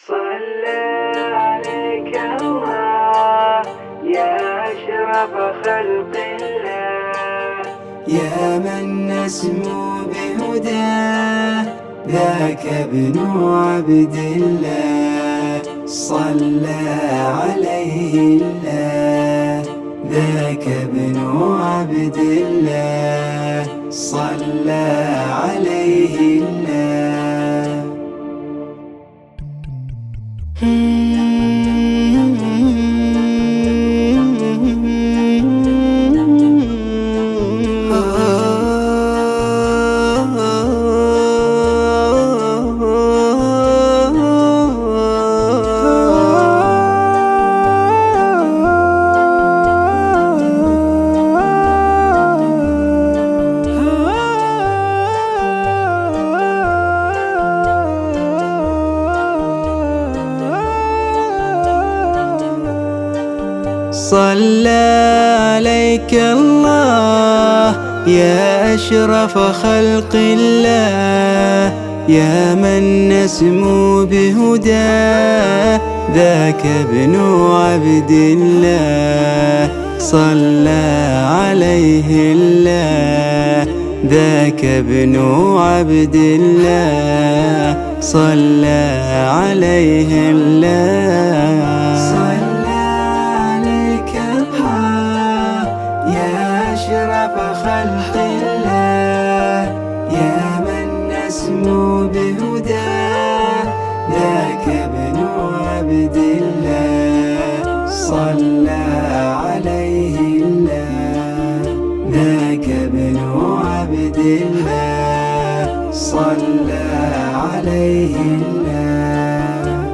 صلى عليك الله يا أشرف خلق الله، يا من نسمو بهداه ذاك ابن عبد الله. صلى عليه الله ذاك ابن عبد الله. صلى عليه الله. صلى عليك الله يا أشرف خلق الله، يا من نسمو بهداه ذاك ابن عبد الله. صلى عليه الله ذاك ابن عبد الله. صلى عليه الله. أشرف خلق الله يا من نسمو بهداه ذاك ابن عبد الله. صلى عليه الله ذاك ابن عبد الله. صلى عليه الله.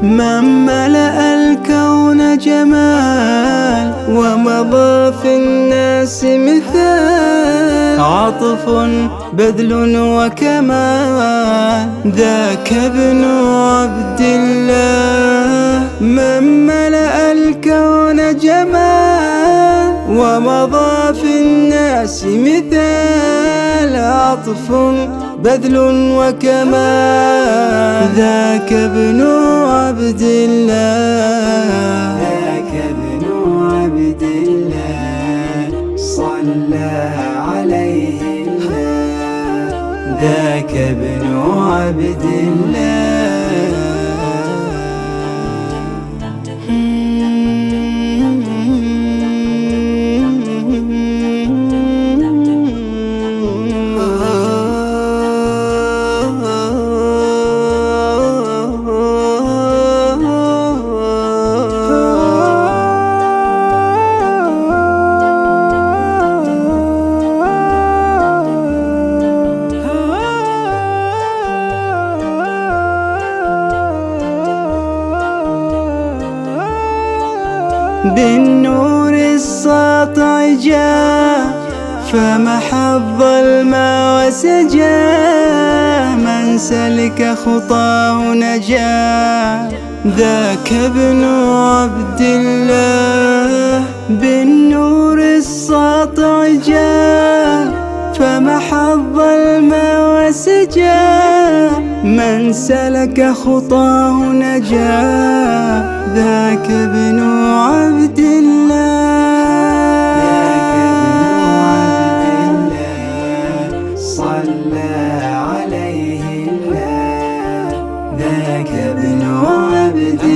من ملأ الكون جمال ومضى في الناس مثال، عطف بذل وكمال ذاك ابن عبد الله. من ملأ الكون جمال ومضى في الناس مثال، عطف بذل وكمال ذاك ابن عبد الله. ذاك ابن عبد الله. صلى عليه الله ذاك ابن عبد الله. بالنور الساطع جاء فمحى الظلم وسجاه، من سلك خطاه نجا ذاك ابن عبد الله. بالنور الساطع جاء فمحى الظلم وسجاه، من سلك خطاه نجا ذاك ابن عبد الله. صلى عليه الله ذاك ابن عبد الله.